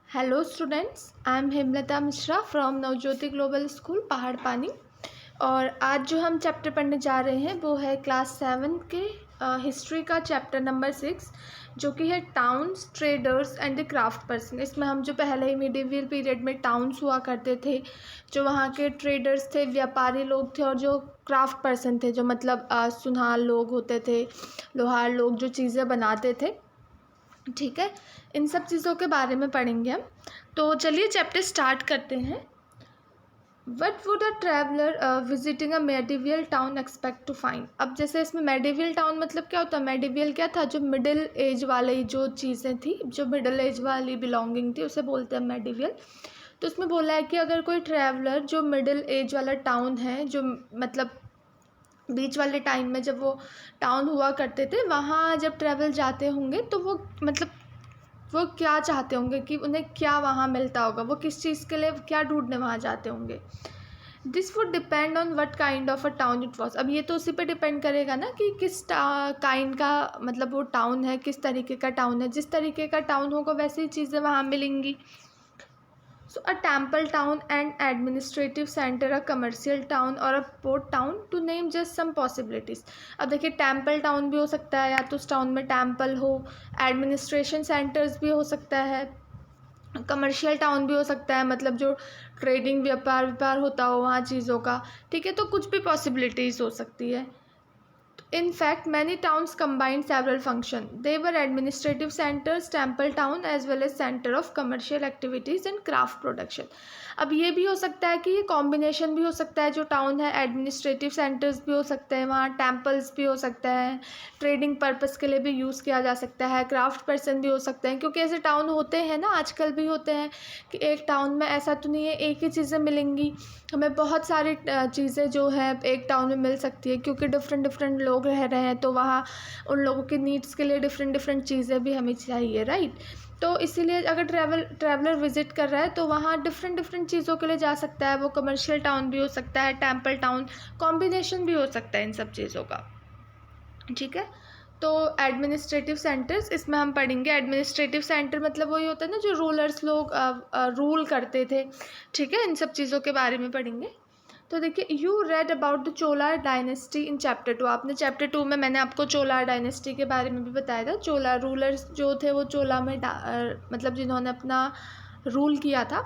Hello students, I am Hemlata Mishra from Navjyoti global school पहाड़ पानी। और आज जो हम चैप्टर पढ़ने जा रहे हैं वो है क्लास 7 के हिस्ट्री का चैप्टर नंबर 6, जो कि है towns, traders and the craft person. इसमें हम जो पहले ही मिडिवल पीरियड में टाउन्स हुआ करते थे, जो वहाँ के ट्रेडर्स थे, व्यापारी लोग थे, और जो क्राफ्ट पर्सन थे, जो मतलब सुनार लोग होते थे, लोहार लोग जो चीज़ें बनाते थे। ठीक है, इन सब चीज़ों के बारे में पढ़ेंगे हम। तो चलिए चैप्टर स्टार्ट करते हैं। What would a traveller visiting a medieval town expect to find. अब जैसे इसमें मेडिवियल टाउन मतलब क्या होता है, मेडिवियल क्या था, जो मिडिल एज वाली जो चीज़ें थी, जो मिडिल एज वाली बिलोंगिंग थी, उसे बोलते हैं मेडिवियल। तो उसमें बोला है कि अगर कोई ट्रैवलर जो मिडिल एज वाला टाउन है, जो मतलब बीच वाले टाइम में जब वो टाउन हुआ करते थे, वहाँ जब ट्रैवल जाते होंगे तो वो मतलब वो क्या चाहते होंगे कि उन्हें क्या वहाँ मिलता होगा, वो किस चीज़ के लिए क्या ढूंढने वहाँ जाते होंगे। This would depend on what kind of a town it was. अब ये तो उसी पे डिपेंड करेगा ना कि किस काइंड का मतलब वो टाउन है, किस तरीके का टाउन है। जिस तरीके का टाउन होगा वैसी ही चीज़ें वहाँ मिलेंगी। So a temple town and administrative center, a commercial town or a port town, to name just some possibilities. अब देखिए टेम्पल टाउन भी हो सकता है, या तो उस टाउन में टेम्पल हो, एडमिनिस्ट्रेशन सेंटर्स भी हो सकता है, कमर्शियल टाउन भी हो सकता है, मतलब जो ट्रेडिंग व्यापार होता हो वहाँ चीज़ों का। ठीक है, तो कुछ भी पॉसिबिलिटीज़ हो सकती है। In fact, many towns combined several functions. They were administrative centers, temple town, as well as center of commercial activities and craft production. अब ये भी हो सकता है कि ये कॉम्बिनेशन भी हो सकता है, जो टाउन है एडमिनिस्ट्रेटिव सेंटर्स भी हो सकते हैं, वहाँ टेम्पल्स भी हो सकता है, ट्रेडिंग पर्पस के लिए भी यूज़ किया जा सकता है, क्राफ्ट पर्सन भी हो सकते हैं, क्योंकि ऐसे टाउन होते हैं ना, आजकल भी होते हैं कि एक टाउन में ऐसा तो नहीं है एक ही चीज़ें मिलेंगी, हमें बहुत सारी चीज़ें जो है एक टाउन में मिल सकती है, क्योंकि डिफरेंट लोग रह रहे हैं, तो वहाँ उन लोगों के नीड्स के लिए डिफरेंट चीज़ें भी हमें चाहिए, राइट। तो इसीलिए अगर ट्रैवलर विजिट कर रहा है तो वहाँ डिफरेंट चीज़ों के लिए जा सकता है। वो कमर्शियल टाउन भी हो सकता है, टेम्पल टाउन, कॉम्बिनेशन भी हो सकता है इन सब चीज़ों का। ठीक है, तो एडमिनिस्ट्रेटिव सेंटर्स इसमें हम पढ़ेंगे। एडमिनिस्ट्रेटिव सेंटर मतलब वही होता है ना जो रूलर्स लोग रूल करते थे। ठीक है, इन सब चीज़ों के बारे में पढ़ेंगे। तो देखिए, you read about the Chola dynasty in chapter 2। आपने चैप्टर 2 में मैंने आपको चोला डायनेस्टी के बारे में भी बताया था। चोला रूलर्स जो थे वो चोला में मतलब जिन्होंने अपना रूल किया था।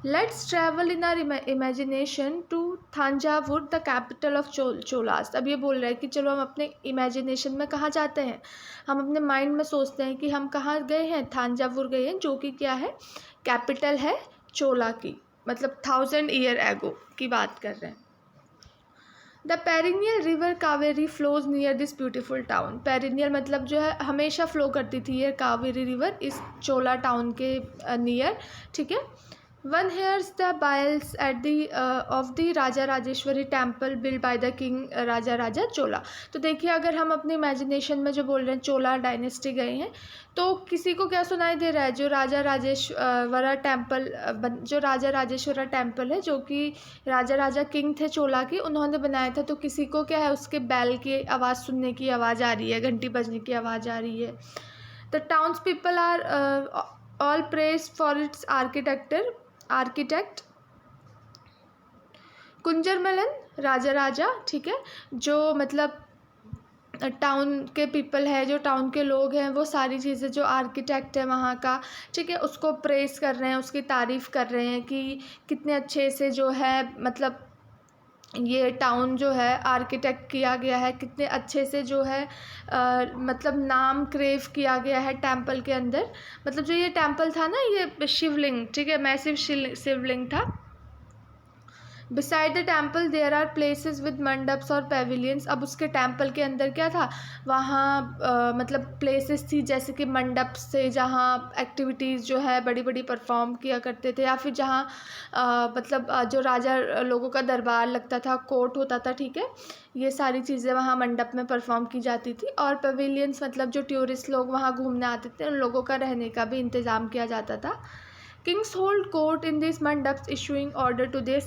Let's travel in our imagination to Thanjavur, the capital of Cholas. अब ये बोल रहा है कि चलो हम अपने इमेजिनेशन में कहाँ जाते हैं, हम अपने माइंड में सोचते हैं कि हम कहाँ गए हैं, थांजावुर गए हैं, जो कि क्या है, कैपिटल है चोला की, मतलब 1000 ईयर एगो की बात कर रहे हैं। The perennial river Kaveri flows near this beautiful town. Perennial मतलब जो है हमेशा फ्लो करती थी ये कावेरी रिवर इस चोला टाउन के नियर। ठीक है, one here's the bells at the of the Raja Rajeshwari temple build by the king Raja Raja Chola. तो देखिए, अगर हम अपने इमेजिनेशन में जो बोल रहे हैं चोला डायनेस्टी गए हैं, तो किसी को क्या सुनाई दे रहा है, जो राजा राजेश्वरा टेम्पल जो राजा राजेश्वरा टेम्पल है, जो कि राजा किंग थे चोला के, उन्होंने बनाया था। तो किसी को क्या है, उसके बैल की आवाज़ सुनने की आवाज़ आ रही है, घंटी बजने की आवाज़ आ रही है। The towns people are all praise for its architect Kunjaramallan Raja. ठीक है, जो मतलब टाउन के पीपल है, जो टाउन के लोग हैं, वो सारी चीज़ें, जो आर्किटेक्ट है वहाँ का, ठीक है, उसको प्रेस कर रहे हैं, उसकी तारीफ़ कर रहे हैं कि कितने अच्छे से जो है मतलब ये टाउन जो है आर्किटेक्ट किया गया है, कितने अच्छे से जो है मतलब नाम क्रेव किया गया है टेम्पल के अंदर। मतलब जो ये टेम्पल था ना, ये शिवलिंग, ठीक है, मैसिव शिवलिंग था। Beside the temple there are places with mandaps और पेविलियंस। अब उसके टेम्पल के अंदर क्या था, वहाँ मतलब प्लेसेस थी जैसे कि मंडप्स थे, जहाँ एक्टिविटीज़ जो है बड़ी बड़ी परफॉर्म किया करते थे, या फिर जहाँ मतलब जो राजा लोगों का दरबार लगता था, कोर्ट होता था। ठीक है, ये सारी चीज़ें वहाँ मंडप में परफॉर्म की जाती थी। और पेविलियंस मतलब जो टूरिस्ट लोग वहाँ घूमने आते थे, उन लोगों का रहने का भी इंतज़ाम किया जाता था। Kings hold court in this mandaps issuing order to their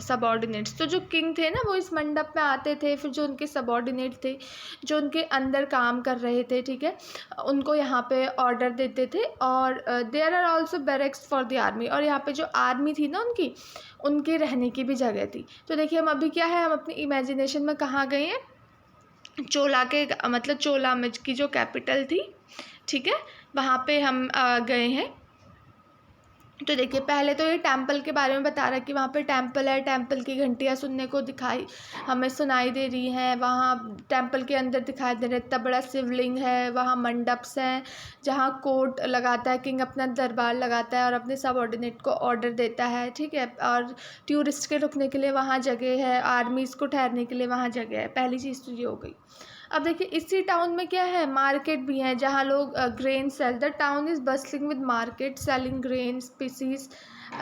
subordinates. तो जो किंग थे ना वो इस मंडप में आते थे, फिर जो उनके सबॉर्डिनेट थे जो उनके अंदर काम कर रहे थे, ठीक है, उनको यहाँ पे ऑर्डर देते थे। और there are also barracks for the army, और यहाँ पे जो आर्मी थी ना उनके रहने की भी जगह थी। तो देखिए हम अभी क्या है, हम अपनी इमेजिनेशन में कहाँ गए हैं, चोला के मतलब चोला में की जो कैपिटल थी, ठीक है, वहाँ पे हम गए हैं। तो देखिए पहले तो ये टेम्पल के बारे में बता रहा है कि वहाँ पे टेम्पल है, टेम्पल की घंटियाँ सुनने को हमें सुनाई दे रही हैं। वहाँ टेम्पल के अंदर दिखाई दे रहा है इतना बड़ा शिवलिंग है, वहाँ मंडप्स हैं जहाँ कोर्ट लगाता है, किंग अपना दरबार लगाता है और अपने सबऑर्डिनेट को ऑर्डर देता है, ठीक है। और टूरिस्ट के रुकने के लिए वहाँ जगह है, आर्मीज़ को ठहरने के लिए वहाँ जगह है। पहली चीज़ तो ये हो गई। अब देखिए इसी टाउन में क्या है, मार्केट भी है जहाँ लोग grain sell. The town is bustling with market selling grain species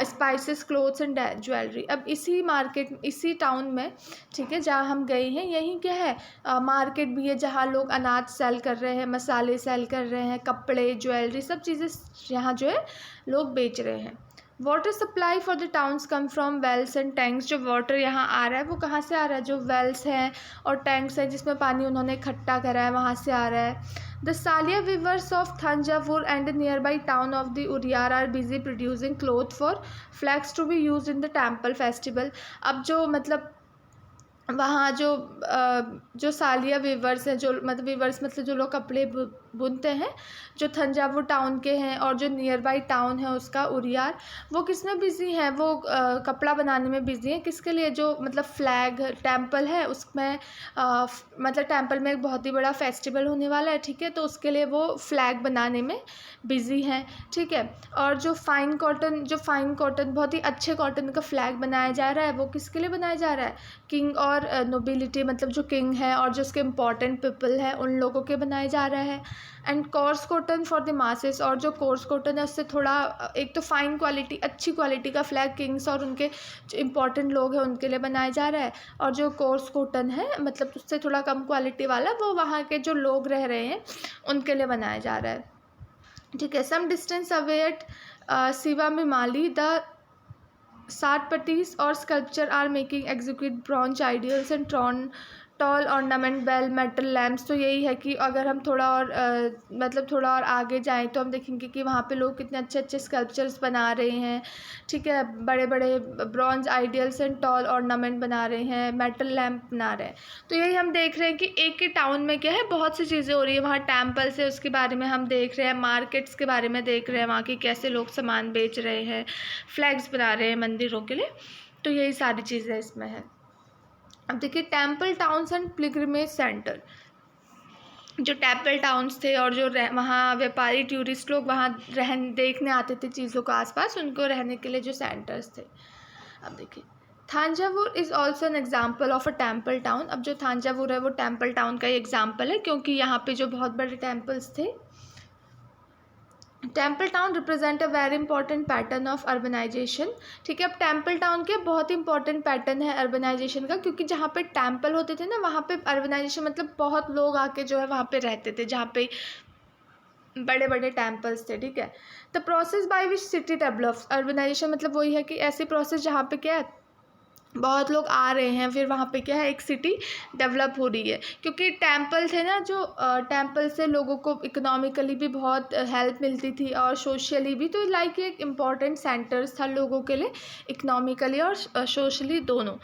spices clothes and jewellery. अब इसी मार्केट इसी टाउन में, ठीक है, जहाँ हम गए हैं, यहीं क्या है, मार्केट भी है जहाँ लोग अनाज सेल कर रहे हैं, मसाले सेल कर रहे हैं, कपड़े ज्वेलरी सब चीज़ें यहाँ जो है लोग बेच रहे हैं। Water supply for the towns come from wells and tanks. जो वाटर यहाँ आ रहा है वो कहाँ से आ रहा है, जो वेल्स हैं और टैंक्स हैं जिसमें पानी उन्होंने इकट्ठा करा है वहाँ से आ रहा है। The Saliya weavers of Thanjavur and the nearby town of the Uraiyur are busy producing cloth for flags to be use in the temple festival. अब जो मतलब वहाँ जो सालिया वीवर्स हैं, जो मतलब वीवर्स मतलब जो लोग कपड़े बुनते हैं, जो थंजावुर टाउन के हैं और जो नियर बाई टाउन है उसका उरियार, वो किस में बिज़ी हैं, वो कपड़ा बनाने में बिज़ी हैं। किसके लिए, जो मतलब फ्लैग टेम्पल है उसमें मतलब टेम्पल में एक बहुत ही बड़ा फेस्टिवल होने वाला है, ठीक है, तो उसके लिए वो फ्लैग बनाने में बिज़ी हैं, ठीक है। और जो फाइन कॉटन बहुत ही अच्छे कॉटन का फ्लैग बनाया जा रहा है, वो किसके लिए बनाया जा रहा है, किंग और नोबिलिटी मतलब जो किंग है और जो उसके इम्पॉर्टेंट पीपल है उन लोगों के बनाया जा रहा है। And course cotton for the masses, और जो कोर्स कॉटन है उससे थोड़ा एक तो फाइन क्वालिटी अच्छी क्वालिटी का फ्लैग किंग्स और उनके जो इम्पॉर्टेंट लोग हैं उनके लिए बनाया जा रहा है। और जो कोर्स कॉटन है मतलब उससे थोड़ा कम क्वालिटी वाला, वो वहाँ के जो लोग रह रहे हैं उनके लिए बनाया जा रहा है, ठीक है। Some distance away at Swamimalai the Satpatis or sculpture are making execute bronze ideals and tall ornament bell metal lamps. तो यही है कि अगर हम थोड़ा और मतलब थोड़ा और आगे जाएं तो हम देखेंगे कि वहाँ पे लोग कितने अच्छे अच्छे स्कल्पचर्स बना रहे हैं, ठीक है, बड़े बड़े bronze ideals and tall ornament बना रहे हैं, मेटल लैम्प बना रहे हैं। तो यही हम देख रहे हैं कि एक ही टाउन में क्या है, बहुत सी चीज़ें हो रही है। वहाँ टेम्पल्स है उसके बारे में हम देख रहे हैं, मार्केट्स के बारे में देख रहे हैं, वहाँ की कैसे लोग सामान बेच रहे हैं, फ्लैग्स बना रहे हैं मंदिरों के लिए। तो यही सारी चीज़ें इसमें है। अब देखिए temple towns and pilgrimage centre. जो टेम्पल टाउन्स थे और जो वहाँ व्यापारी टूरिस्ट लोग वहाँ देखने आते थे चीज़ों को आसपास, उनको रहने के लिए जो सेंटर्स थे। अब देखिए Thanjavur is also an example of a temple town. अब जो थांजावुर है वो टेम्पल टाउन का ही एग्जाम्पल है, क्योंकि यहाँ पे जो बहुत बड़े टेम्पल्स थे। Temple town represent a very important pattern of urbanisation, ठीक है। अब टेम्पल टाउन के बहुत इंपॉर्टेंट पैटर्न है अर्बनाइजेशन का, क्योंकि जहाँ पे टेम्पल होते थे ना वहाँ पे अर्बनाइजेशन मतलब बहुत लोग आके जो है वहाँ पे रहते थे, जहाँ पे बड़े बड़े टेम्पल्स थे, ठीक है। The process by which city develops. Urbanisation मतलब वही है कि ऐसी प्रोसेस जहाँ पे क्या है, बहुत लोग आ रहे हैं, फिर वहाँ पे क्या है, एक सिटी डेवलप हो रही है। क्योंकि टेम्पल थे ना, जो टेम्पल से लोगों को इकोनॉमिकली भी बहुत हेल्प मिलती थी और सोशली भी। तो लाइक एक इम्पॉर्टेंट सेंटर्स था लोगों के लिए, इकोनॉमिकली और सोशली दोनों।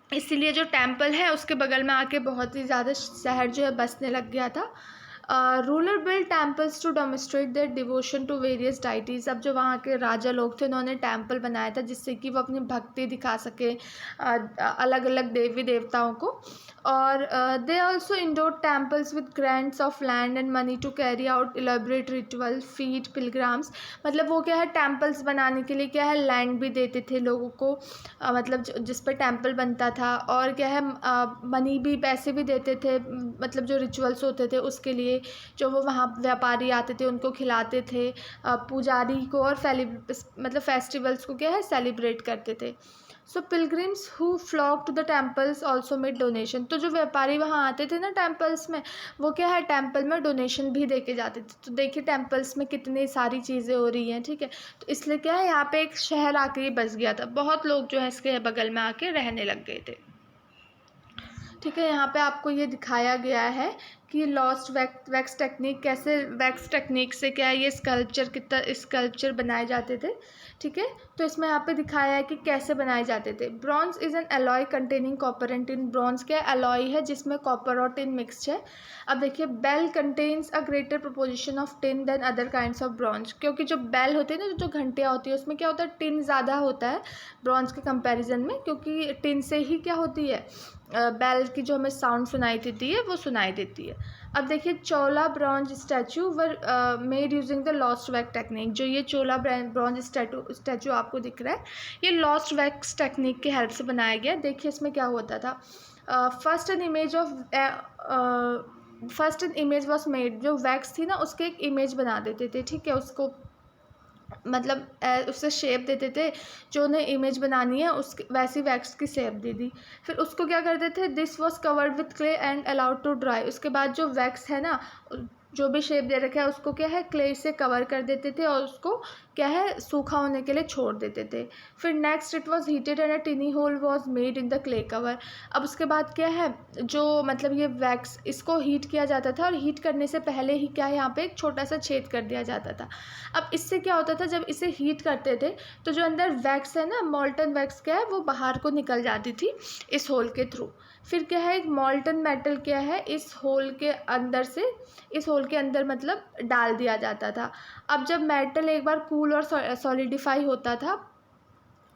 इसीलिए जो टेम्पल है उसके बगल में आके बहुत ही ज़्यादा शहर जो है बसने लग गया था। Ruler build temples to demonstrate their devotion to various deities. अब जो वहाँ के राजा लोग थे उन्होंने टेम्पल बनाया था जिससे कि वो अपनी भक्ति दिखा सके अलग अलग देवी देवताओं को। और they also endowed temples with grants of land and money to carry out elaborate ritual feed pilgrims. मतलब वो क्या है, टेम्पल्स बनाने के लिए क्या है, लैंड भी देते थे लोगों को, मतलब जिस पर टेम्पल बनता था, और क्या है मनी भी, पैसे भी देते थे, मतलब जो रिचुअल्स होते थे उसके लिए जो वो वहाँ व्यापारी आते थे उनको खिलाते थे, पुजारी को, और मतलब फेस्टिवल्स को क्या है सेलिब्रेट करते थे। So pilgrims who flock to the temples also made donation. तो जो व्यापारी वहाँ आते थे ना टेम्पल्स में, वो क्या है, टेम्पल में डोनेशन भी दे के जाते थे। तो देखिए टेम्पल्स में कितनी सारी चीज़ें हो रही हैं, ठीक है। तो इसलिए क्या है, यहाँ पे एक शहर आके ही बस गया था, बहुत लोग जो है इसके बगल में आके रहने लग गए थे, ठीक है। यहाँ पे आपको ये दिखाया गया है कि लॉस्ट वैक्स टेक्निक, कैसे वैक्स टेक्निक से क्या है ये स्कल्पचर बनाए जाते थे, ठीक है। तो इसमें यहाँ पे दिखाया है कि कैसे बनाए जाते थे। Bronze is an alloy containing copper and tin. Bronze क्या एलॉय है जिसमें कॉपर और टिन मिक्सड है। अब देखिए bell contains a greater proposition of tin than other kinds of bronze. क्योंकि जो बेल होती है ना, जो घंटियाँ होती है, उसमें क्या होता है, टिन ज़्यादा होता है ब्रॉन्ज के कंपैरिजन में, क्योंकि टिन से ही क्या होती है, बेल की जो हमें साउंड सुनाई देती है वो सुनाई देती है। अब देखिए Chola bronze statue were made using the lost wax technique. जो ये चोला ब्रॉन्ज स्टैचू आपको दिख रहा है, ये लॉस्ट वैक्स टेक्निक की हेल्प से बनाया गया। देखिए इसमें क्या होता था, first an image was made. जो वैक्स थी ना उसके एक इमेज बना देते थे, ठीक है, उसको मतलब उससे शेप देते थे, जो उन्हें इमेज बनानी है उसकी वैसी वैक्स की शेप दे दी। फिर उसको क्या करते थे, this was covered with clay and allowed to dry. उसके बाद जो वैक्स है ना, जो भी शेप दे रखा है उसको क्या है, क्ले से कवर कर देते थे और उसको क्या है, सूखा होने के लिए छोड़ देते थे। फिर next it was heated and a टिनी whole was made in the clay cover. अब उसके बाद क्या है, जो मतलब ये वैक्स, इसको हीट किया जाता था और हीट करने से पहले ही क्या है, यहाँ पे एक छोटा सा छेद कर दिया जाता था। अब इससे क्या होता था, जब इसे हीट करते थे तो जो अंदर वैक्स है ना, मॉल्टन वैक्स क्या है, वो बाहर को निकल जाती थी इस होल के थ्रू। फिर क्या है, एक मॉल्टन मेटल क्या है, इस होल के अंदर मतलब डाल दिया जाता था। अब जब मेटल एक बार कूल और सॉलिडिफाई होता था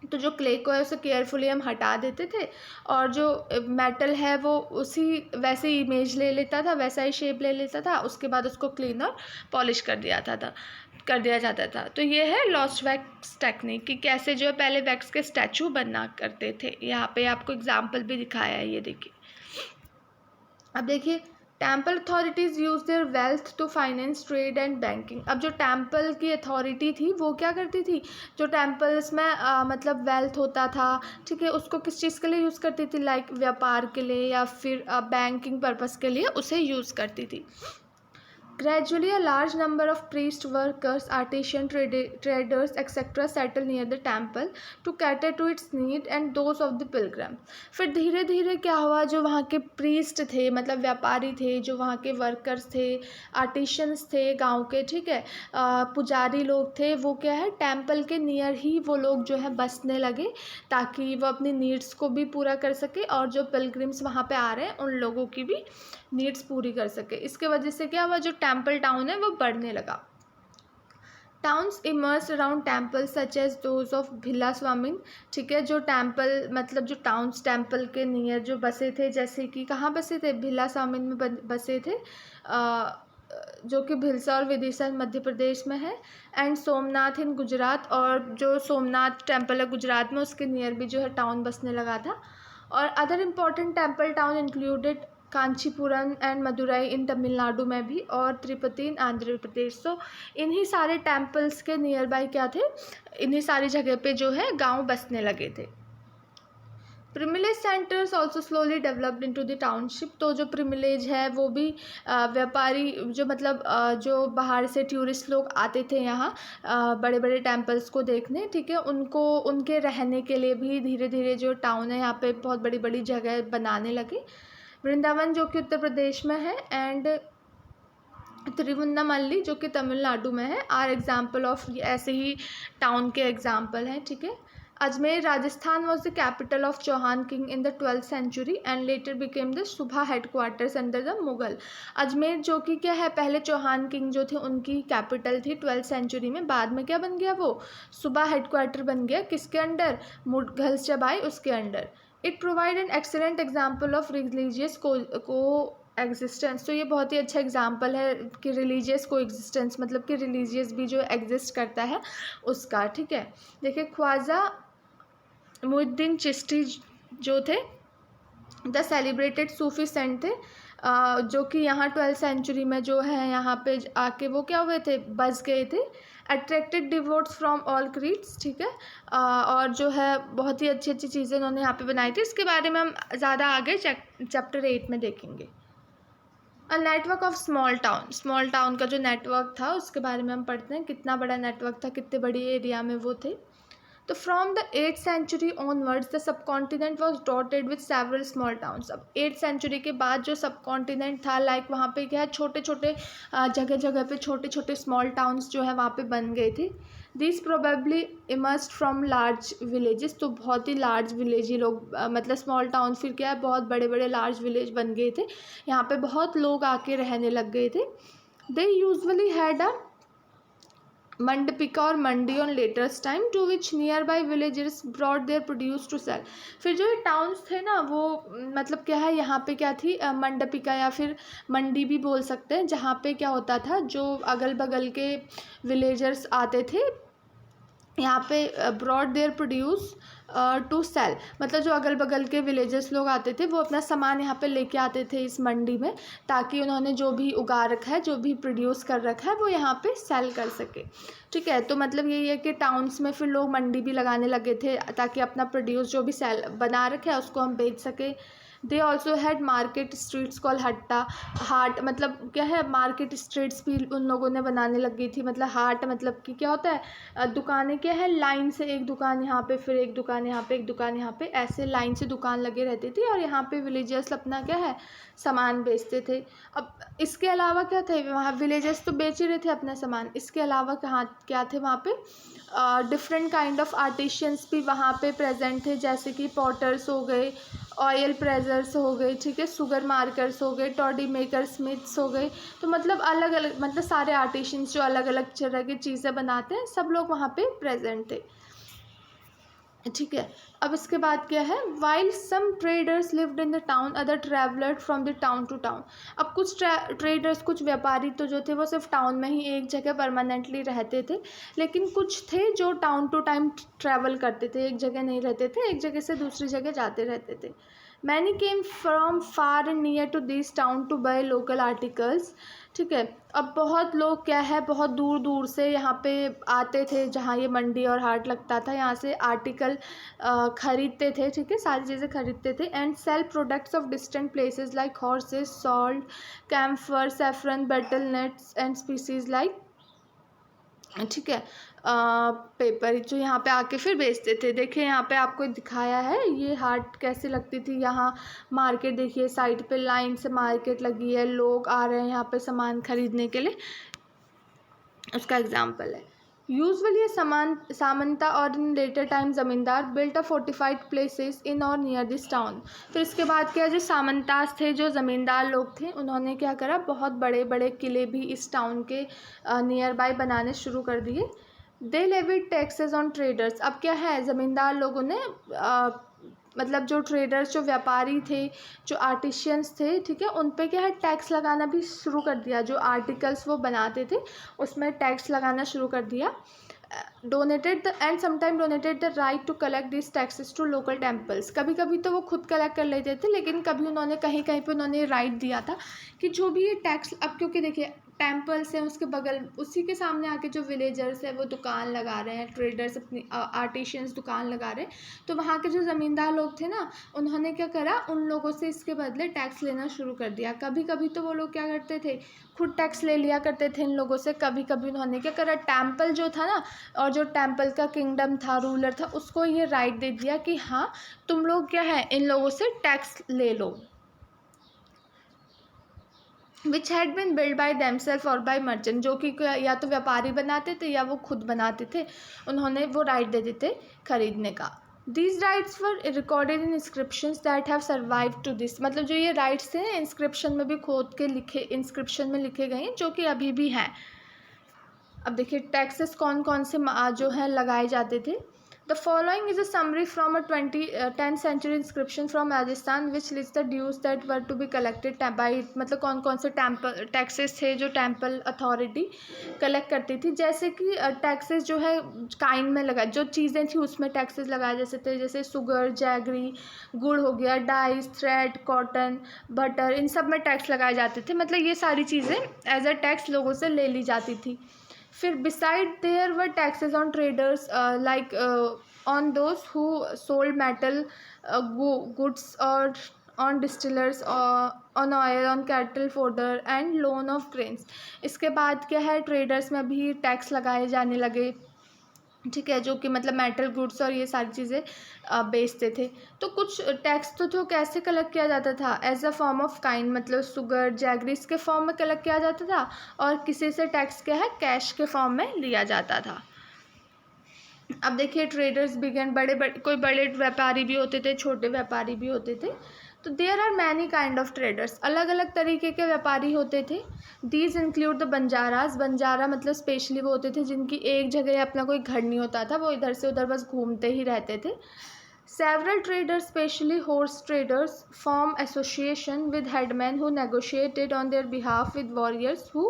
तो जो क्ले को है उसे केयरफुली हम हटा देते थे और जो मेटल है वो उसी वैसे इमेज ले लेता था, वैसा ही शेप ले लेता था। उसके बाद उसको क्लीन और पॉलिश कर दिया जाता था। तो ये है लॉस्ट वैक्स टेक्निक कि कैसे जो है पहले वैक्स के स्टैचू बनना करते थे। यहाँ पे आपको एग्जाम्पल भी दिखाया है, ये देखिए। अब देखिए temple authorities use their wealth to finance trade and banking. अब जो टेम्पल की अथॉरिटी थी वो क्या करती थी, जो टेम्पल्स में मतलब वेल्थ होता था, ठीक है, उसको किस चीज़ के लिए यूज़ करती थी, लाइक व्यापार के लिए या फिर बैंकिंग पर्पस के लिए उसे यूज़ करती थी। Gradually, a large number of priests, workers, artisans, traders, etc. settled near the temple to cater to its need and those of the pilgrim. फिर धीरे धीरे क्या हुआ, जो वहाँ के प्रीस्ट थे मतलब व्यापारी थे, जो वहाँ के वर्कर्स थे, आर्टिशंस थे गांव के, ठीक है, पुजारी लोग थे, वो क्या है टेम्पल के नियर ही वो लोग जो है बसने लगे ताकि वो अपनी नीड्स को भी पूरा कर सके और जो पिलग्रिम्स वहाँ पे आ रहे हैं उन लोगों की भी नीड्स पूरी कर सके। इसके वजह से क्या हुआ, जो टेम्पल टाउन है वो बढ़ने लगा। Towns emerge around temple such as those of Bhillasvamin, ठीक है, जो टेम्पल मतलब जो टाउन्स टेम्पल के नियर जो बसे थे, जैसे कि कहाँ बसे थे, भिला स्वामिन में बसे थे, जो कि भिलसा और विदिशा मध्य प्रदेश में है, एंड सोमनाथ इन गुजरात, और जो सोमनाथ टेम्पल है गुजरात में उसके नियर भी जो है टाउन बसने लगा था। और other important temple town included Kanchipuram and Madurai in Tamil Nadu में भी और तिरुपति इन आंध्र प्रदेश। तो इन्हीं सारे टेम्पल्स के नियर बाई क्या थे, इन्हीं सारी जगह पे जो है गांव बसने लगे थे। Pilgrimage centres also slowly developed into the township. तो जो प्रिमिलेज है वो भी व्यापारी जो मतलब जो बाहर से टूरिस्ट लोग आते थे यहाँ बड़े बड़े टेम्पल्स को देखने, ठीक है, उनको उनके रहने के लिए भी धीरे धीरे जो टाउन है यहाँ पे बहुत बड़ी बड़ी जगह बनाने लगे। वृंदावन जो कि उत्तर प्रदेश में है एंड तिरुवन्नामल्ली जो कि तमिलनाडु में है आर एग्जाम्पल ऑफ ऐसे ही टाउन के एग्जाम्पल हैं, ठीक है। Ajmer Rajasthan was the capital of Chauhan king in the 12th century and later became the subah headquarters under the Mughal. Ajmer जो कि क्या है, पहले चौहान किंग जो थे उनकी कैपिटल थी 12th सेंचुरी में, बाद में क्या बन गया, वो सुबह हेडक्वार्टर बन गया, किसके अंडर, मुगल्स जब आए उसके under. It provide an excellent example of religious को एग्जिस्टेंस। तो ये बहुत ही अच्छा एग्जाम्पल है कि रिलीजियस को एग्जिस्टेंस मतलब कि रिलीजियस भी जो एग्जिस्ट करता है उसका, ठीक है। देखिए ख्वाजा मुइनुद्दीन चिश्ती जो थे द सेलिब्रेटेड सूफी सेंट थे, जो कि यहाँ 12th सेंचुरी में जो है यहाँ पे आके वो क्या हुए थे, बस गए थे attracted devotees from all creeds, ठीक है। और जो है बहुत ही अच्छी अच्छी चीज़ें उन्होंने यहाँ पे बनाई थी। इसके बारे में हम ज़्यादा आगे चैप्टर 8 में देखेंगे। A network of small town का जो नेटवर्क था उसके बारे में हम पढ़ते हैं, कितना बड़ा नेटवर्क था, कितने बड़ी एरिया में वो थे। तो from the 8th century onwards the subcontinent was dotted with several small towns. अब 8th सेंचुरी के बाद जो सब कॉन्टिनेंट था, लाइक वहाँ पे क्या है, छोटे छोटे जगह जगह पे छोटे छोटे स्मॉल टाउन्स जो है वहाँ पे बन गए थे। This probably immersed from large villages, तो बहुत ही लार्ज विलेज ही लोग मतलब स्मॉल टाउन फिर क्या है, बहुत बड़े बड़े लार्ज विलेज बन गए थे, यहाँ पे बहुत लोग आके रहने लग गए थे। They usually had a mandapika और mandi on latest time to which nearby villagers brought their produce to sell. फिर जो ये टाउन्स थे ना वो मतलब क्या है, यहाँ पे क्या थी, मंडपिका या फिर मंडी भी बोल सकते हैं, जहाँ पे क्या होता था, जो अगल बगल के विलेजर्स आते थे यहाँ पे brought their produce to sell, मतलब जो अगल बगल के विलेजेस लोग आते थे वो अपना सामान यहाँ पे लेके आते थे इस मंडी में, ताकि उन्होंने जो भी उगा रखा है, जो भी प्रोड्यूस कर रखा है वो यहाँ पे सेल कर सके, ठीक है। तो मतलब यही है कि टाउन्स में फिर लोग मंडी भी लगाने लगे थे ताकि अपना प्रोड्यूस जो भी सेल बना रखे है उसको हम बेच सके। They also had market streets call hatta, हाट मतलब क्या है, मार्केट स्ट्रीट्स भी उन लोगों ने बनाने लगी थी। मतलब हाट मतलब कि क्या होता है, दुकानें क्या है, लाइन से एक दुकान यहाँ पे, फिर एक दुकान यहाँ पे, एक दुकान यहाँ पे, ऐसे लाइन से दुकान लगे रहती थी और यहाँ पे विलेजर्स अपना क्या है सामान बेचते थे। अब इसके अलावा क्या थे वहाँ, विलेजर्स तो बेच ही रहे थे अपना सामान, इसके अलावा कहाँ क्या थे वहाँ पे, डिफरेंट काइंड ऑफ आर्टिशियंस भी वहाँ पे प्रेजेंट थे, जैसे कि पॉटर्स हो गए, ऑयल प्रेजर्स हो गए, ठीक है, शुगर मार्कर्स हो गए, टॉडी मेकर स्मिथ्स हो गए। तो मतलब अलग अलग, मतलब सारे आर्टिशियंस जो अलग अलग तरह की चीज़ें बनाते हैं सब लोग वहाँ पे प्रेजेंट थे, ठीक है। अब इसके बाद क्या है, while some traders lived in the town other travelled from the town to town. अब कुछ ट्रेडर्स, कुछ व्यापारी तो जो थे वो सिर्फ टाउन में ही एक जगह परमानेंटली रहते थे, लेकिन कुछ थे जो टाउन टू टाउन ट्रैवल करते थे, एक जगह नहीं रहते थे, एक जगह से दूसरी जगह जाते रहते थे। Many came from far and near to this town to buy local articles, ठीक है। अब बहुत लोग क्या है, बहुत दूर दूर से यहाँ पे आते थे, जहाँ ये मंडी और हाट लगता था, यहाँ से आर्टिकल ख़रीदते थे, ठीक है, सारी चीज़ें खरीदते थे। And sell products of distant places like horses, salt, camphor, saffron, betel nuts and spices like, ठीक है, पेपर जो यहाँ पे आके फिर बेचते थे। देखिए यहाँ पे आपको दिखाया है ये हाट कैसे लगती थी, यहाँ मार्केट देखिए, साइड पे लाइन से मार्केट लगी है, लोग आ रहे हैं यहाँ पे सामान खरीदने के लिए, उसका एग्जाम्पल है। यूजुअली सामंता और इन लेटर टाइम ज़मींदार built a fortified places in और नियर दिस टाउन। फिर इसके बाद क्या, जो सामंतास थे, जो ज़मींदार लोग थे, उन्होंने क्या करा, बहुत बड़े बड़े किले भी इस टाउन के नियर बाय बनाने शुरू कर दिए। दे लेविड टैक्सेस ऑन ट्रेडर्स। अब क्या है, ज़मींदार लोगों ने मतलब जो ट्रेडर्स, जो व्यापारी थे, जो आर्टिशियंस थे, ठीक है, उन पे क्या है टैक्स लगाना भी शुरू कर दिया। जो आर्टिकल्स वो बनाते थे उसमें टैक्स लगाना शुरू कर दिया। Donated the and sometime donated the right to collect this taxes to local temples. कभी कभी तो वो खुद कलेक्ट कर लेते थे, लेकिन कभी उन्होंने कहीं कहीं पे उन्होंने राइट दिया था कि जो भी ये टैक्स, अब क्योंकि देखिए टेम्पल्स हैं, उसके बगल उसी के सामने आके जो विलेजर्स हैं वो दुकान लगा रहे हैं, ट्रेडर्स अपनी आर्टिशियंस दुकान लगा रहे हैं, तो वहाँ के जो ज़मींदार लोग थे ना, उन्होंने क्या करा, उन लोगों से इसके बदले टैक्स लेना शुरू कर दिया। कभी कभी तो वो लोग क्या करते थे, खुद टैक्स ले लिया करते थे इन लोगों से। कभी कभी उन्होंने क्या करा, टेम्पल जो था ना, और जो टेम्पल का किंगडम था, रूलर था, उसको ये राइट दे दिया कि हाँ तुम लोग क्या है इन लोगों से टैक्स ले लो, which had been build by themselves और बाई मर्चेंट, जो कि या तो व्यापारी बनाते थे या वो खुद बनाते थे, उन्होंने वो राइट दे देते खरीदने का। These rights were recorded in inscriptions that have survive to this, मतलब जो ये राइट्स हैं इंस्क्रिप्शन में भी खोद के लिखे, इंस्क्रिप्शन में लिखे गए हैं, जो कि अभी भी हैं। अब देखिए टैक्सेस कौन कौन से जो है लगाए जाते थे। The following is a summary from a 10th century inscription from Rajasthan which lists the dues that were to be collected by, मतलब कौन कौन से टेम्पल टैक्सेस थे जो टेम्पल अथॉरिटी कलेक्ट करती थी। जैसे कि टैक्सेस जो है काइंड में लगा, जो चीज़ें थी उसमें टैक्सेस लगाए जैसे थे, जैसे शुगर, जैगरी, गुड़ हो गया, डाइस, थ्रेड, कॉटन, बटर, इन सब में टैक्स लगाए जाते थे। मतलब ये सारी चीज़ें एज अ टैक्स लोगों से ले ली जाती थी, फिर besides there were taxes on traders like on those who sold metal goods और on distillers on oil on cattle fodder and loan of grains. इसके बाद क्या है, ट्रेडर्स में भी टैक्स लगाए जाने लगे, ठीक है, जो कि मतलब मेटल गुड्स और ये सारी चीज़ें बेचते थे। तो कुछ टैक्स तो कैसे कलेक्ट किया जाता था, as a form of kind, मतलब शुगर जैगरीज के फॉर्म में कलेक्ट किया जाता था, और किसी से टैक्स क्या है, कैश के फॉर्म में लिया जाता था। अब देखिए ट्रेडर्स बिगन, कोई बड़े व्यापारी भी होते थे, छोटे व्यापारी भी होते थे। तो there are many kind of traders, अलग अलग तरीके के व्यापारी होते थे। These include the Banjaras, Banjara मतलब स्पेशली वो होते थे जिनकी एक जगह अपना कोई घर नहीं होता था, वो इधर से उधर बस घूमते ही रहते थे। Several traders, especially horse traders, form association with headmen who negotiated on their behalf with warriors who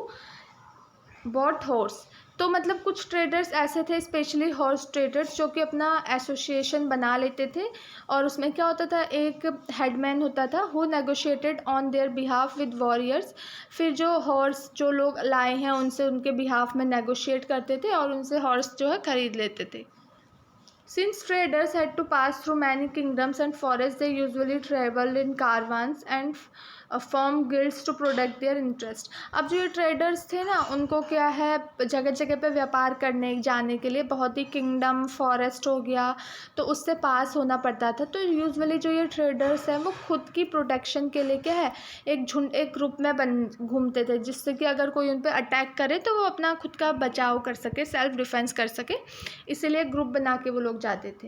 bought horse। तो मतलब कुछ ट्रेडर्स ऐसे थे, स्पेशली हॉर्स ट्रेडर्स, जो कि अपना एसोसिएशन बना लेते थे, और उसमें क्या होता था, एक हेडमैन होता था who negotiated on their behalf with warriors. फिर जो हॉर्स जो लोग लाए हैं उनसे उनके बिहाफ में नेगोशिएट करते थे और उनसे हॉर्स जो है खरीद लेते थे। Since traders had to pass through many kingdoms and forests, they usually traveled in caravans and formed guilds to protect their interest। अब जो ये ट्रेडर्स थे ना, उनको क्या है, जगह जगह पे व्यापार करने जाने के लिए बहुत ही किंगडम फॉरेस्ट हो गया, तो उससे पास होना पड़ता था। तो यूजुअली जो ये ट्रेडर्स हैं वो खुद की प्रोटेक्शन के लिए क्या है, एक ग्रुप में घूमते थे, जिससे कि अगर कोई उन पर अटैक करे तो वो अपना खुद का बचाव कर सके, सेल्फ डिफेंस कर सके, इसीलिए ग्रुप बना के वो लोग जाते थे।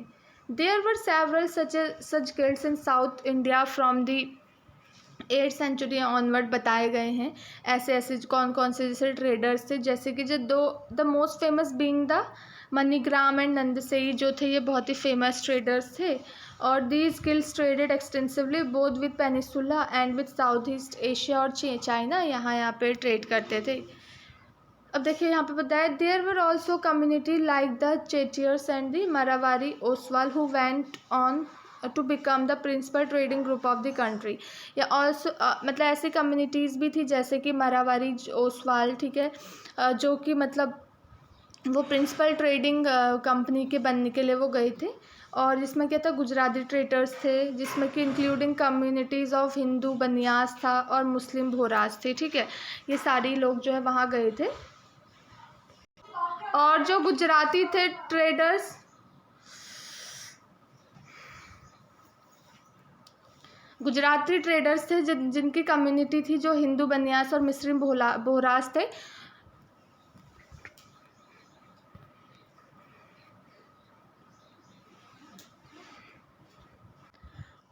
There were several such guilds in South India from the 8th century onward बताए गए हैं। ऐसे कौन कौन से जैसे ट्रेडर्स थे, जैसे कि जो the most famous being the Manigramam and Nanadesi, जो थे ये बहुत ही फेमस ट्रेडर्स थे। और these guilds traded extensively both with peninsula and with south east Asia और चाइना, यहाँ पे ट्रेड करते थे। अब देखिए यहाँ पे बताया, there were also community like the Chettiars and the Marwari Oswal who went on to become the principal trading group of the country. या ऑल्सो मतलब ऐसी कम्युनिटीज़ भी थी जैसे कि मरावारी ओसवाल, ठीक है, जो कि मतलब वो प्रिंसिपल ट्रेडिंग कंपनी के बनने के लिए वो गए थे। और जिसमें क्या था, गुजराती ट्रेडर्स थे, जिसमें कि including communities of Hindu Banias था और मुस्लिम भोरास थे, ठीक है, ये सारे लोग जो है वहाँ गए थे। और जो गुजराती थे ट्रेडर्स, गुजराती ट्रेडर्स थे जिनकी कम्युनिटी थी जो हिंदू बनियास और मुस्लिम बोहरास थे।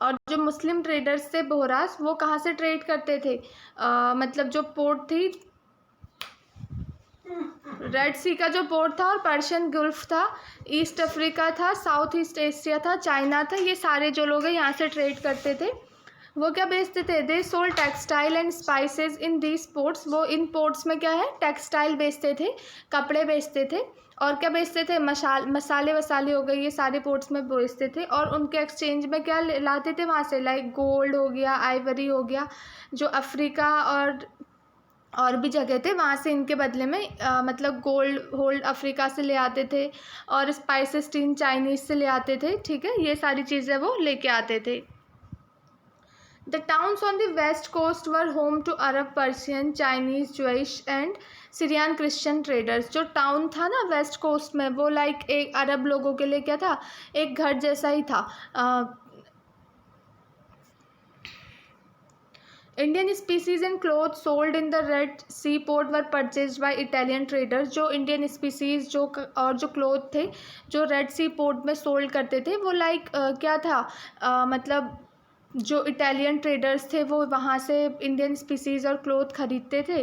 और जो मुस्लिम ट्रेडर्स थे बोहरास, वो कहाँ से ट्रेड करते थे, मतलब जो पोर्ट थी, रेड सी का जो पोर्ट था और पर्शियन गल्फ था, ईस्ट अफ्रीका था, साउथ ईस्ट एशिया था, चाइना था, ये सारे जो लोग हैं यहाँ से ट्रेड करते थे। वो क्या बेचते थे, they sold textile and spices in these ports. वो इन पोर्ट्स में क्या है, टेक्सटाइल बेचते थे, कपड़े बेचते थे, और क्या बेचते थे, मसाले वसाले हो गए, ये सारे पोर्ट्स में बेचते थे। और उनके एक्सचेंज में क्या लाते थे वहाँ से, लाइक गोल्ड हो गया, आइवरी हो गया, जो अफ्रीका और भी जगह थे वहाँ से इनके बदले में मतलब गोल्ड अफ्रीका से ले आते थे, और स्पाइसेस टीन चाइनीज़ से ले आते थे, ठीक है, ये सारी चीज़ें वो लेके आते थे। The towns on the west coast were home to Arab, Persian, Chinese, Jewish and Syrian Christian traders। जो टाउन था ना वेस्ट कोस्ट में, वो लाइक एक अरब लोगों के लिए क्या था, एक घर जैसा ही था। Indian spices and cloth sold in the Red Sea port were purchased by Italian traders. जो इंडियन स्पीसीज और जो क्लोथ थे जो रेड सी पोर्ट में सोल्ड करते थे, वो लाइक क्या था, मतलब जो इटालियन ट्रेडर्स थे वो वहाँ से इंडियन स्पीसीज़ और क्लोथ ख़रीदते थे,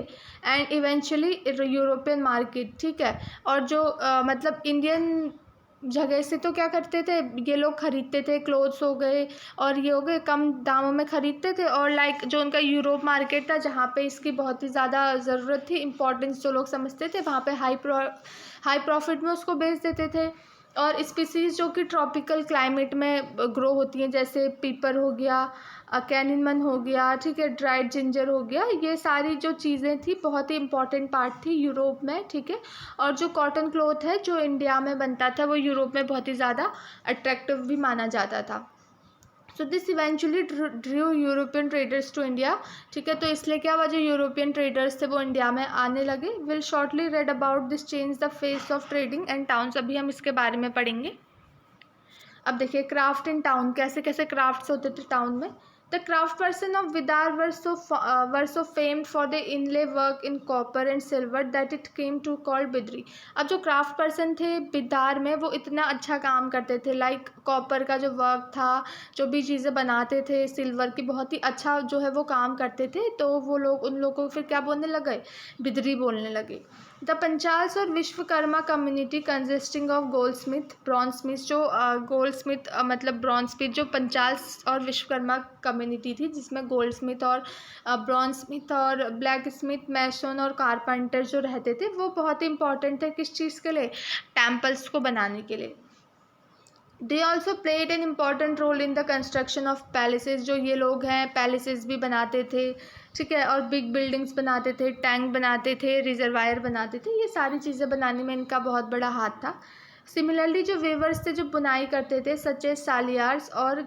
एंड इवेंचुअली यूरोपियन मार्केट, ठीक है। और जो मतलब इंडियन जगह से तो क्या करते थे, ये लोग ख़रीदते थे, क्लोथ्स हो गए और ये हो गए, कम दामों में ख़रीदते थे। और लाइक जो उनका यूरोप मार्केट था, जहाँ पे इसकी बहुत ही ज़्यादा ज़रूरत थी, इंपॉर्टेंस जो लोग समझते थे, वहाँ पे हाई प्रॉफिट में उसको बेच देते थे। और स्पीसीज़ जो कि ट्रॉपिकल क्लाइमेट में ग्रो होती हैं, जैसे पीपर हो गया, कैनिमन हो गया, ठीक है, ड्राइड जिंजर हो गया, ये सारी जो चीज़ें थी बहुत ही इंपॉर्टेंट पार्ट थी यूरोप में, ठीक है। और जो कॉटन क्लॉथ है जो इंडिया में बनता था वो यूरोप में बहुत ही ज़्यादा अट्रैक्टिव भी माना जाता था। So this eventually drew European traders to India, ठीक है। तो इसलिए क्या हुआ, जो यूरोपियन ट्रेडर्स थे वो इंडिया में आने लगे। Will shortly read about this change the face of trading and towns, अभी हम इसके बारे में पढ़ेंगे। अब देखिए क्राफ्ट इन टाउन, कैसे कैसे क्राफ्ट्स होते थे टाउन में। The craft person of Bidar were so famed for the inlay work in copper and silver that it came to called Bidri. अब जो क्राफ्ट पर्सन थे बिदार में वो इतना अच्छा काम करते थे, लाइक कॉपर का जो वर्क था, जो भी चीज़ें बनाते थे, सिल्वर की बहुत ही अच्छा जो है वो काम करते थे, तो वो लोग उन लोगों को फिर क्या बोलने लगे, बिदरी बोलने लगे। द पंचाल्स और Vishwakarma community consisting of gold Smith bronze Smith, जो गोल्ड स्मिथ मतलब ब्रॉन्ज स्मिथ, जो पंचाल्स और विश्वकर्मा कम्युनिटी थी जिसमें गोल्ड स्मिथ और ब्रॉन्ज स्मिथ और ब्लैक स्मिथ, मैसन और कारपेंटर जो रहते थे वो बहुत ही इंपॉर्टेंट थे किस चीज़ के लिए, टेम्पल्स को बनाने के लिए। They also played an important role in the construction of palaces, जो ये लोग हैं पैलेसेस भी बनाते थे, ठीक है, और बिग बिल्डिंग्स बनाते थे, टैंक बनाते थे, रिजर्वायर बनाते थे, ये सारी चीज़ें बनाने में इनका बहुत बड़ा हाथ था। सिमिलरली जो वेवर्स थे जो बुनाई करते थे, सच एज सालियार्स और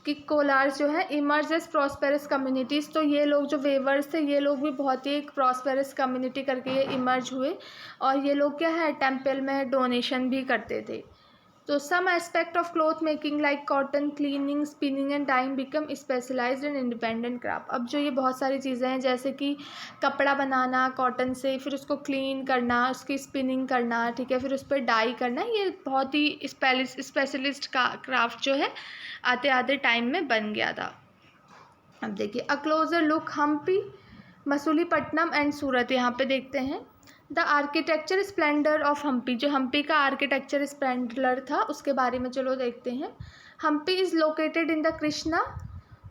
किकोलार्स जो है इमर्ज एज प्रॉस्पेरस कम्युनिटीज़, तो ये लोग जो वेवर्स थे ये लोग भी बहुत ही एक प्रॉस्पेरस कम्युनिटी करके ये इमर्ज हुए, और ये लोग क्या है टेम्पल में डोनेशन भी करते थे। तो some aspect of cloth making like cotton cleaning, spinning and dyeing become specialised and independent craft. अब जो ये बहुत सारी चीज़ें हैं जैसे कि कपड़ा बनाना कॉटन से, फिर उसको क्लीन करना, उसकी स्पिनिंग करना, ठीक है, फिर उस पर डाई करना, ये बहुत ही स्पेशलिस्ट का क्राफ्ट जो है आते आते टाइम में बन गया था। अब देखिए a closer look Hampi, Masulipatnam and Surat, यहाँ पे देखते हैं the architecture splendour of Hampi, जो हम्पी का आर्किटेक्चर स्प्लेंडर था उसके बारे में चलो देखते हैं। Hampi is located in the Krishna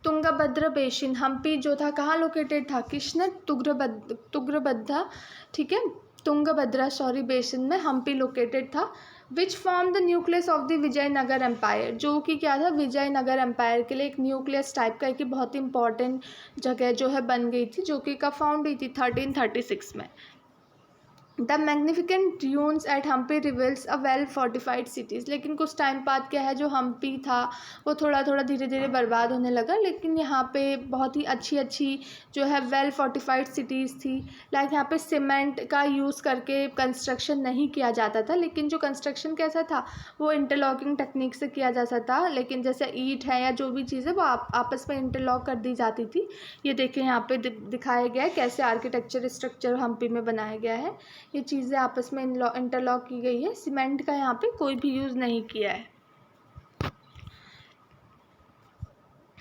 Tungabhadra basin, Hampi जो था कहाँ लोकेटेड था, कृष्ण तुंगभद्रा, ठीक है, तुंगभद्रा बेसिन में हम्पी लोकेटेड था। Which form the nucleus of the Vijayanagara empire, जो कि क्या था विजयनगर एम्पायर के लिए एक न्यूक्लियस टाइप का, एक बहुत ही इंपॉर्टेंट जगह जो है बन गई थी, जो कि कब फाउंड हुई थी 1336 में। The magnificent dunes at Hampi reveals a well fortified cities, लेकिन कुछ टाइम बाद क्या है जो हम्पी था वो थोड़ा थोड़ा धीरे धीरे बर्बाद होने लगा, लेकिन यहाँ पे बहुत ही अच्छी अच्छी जो है वेल फोर्टिफाइड सिटीज़ थी। लाइक यहाँ पे सीमेंट का यूज़ करके कंस्ट्रक्शन नहीं किया जाता था, लेकिन जो कंस्ट्रक्शन कैसा था वो इंटरलॉकिंग टेक्निक से किया जाता था, लेकिन जैसे ईंट है या जो भी चीज़ है वो आपस में इंटरलॉक कर दी जाती थी। ये देखिए यहाँ पे दिखाया गया है कैसे आर्किटेक्चर स्ट्रक्चर हम्पी में बनाया गया है, ये चीज़ें आपस में इंटरलॉक की गई है, सीमेंट का यहाँ पे कोई भी यूज़ नहीं किया है।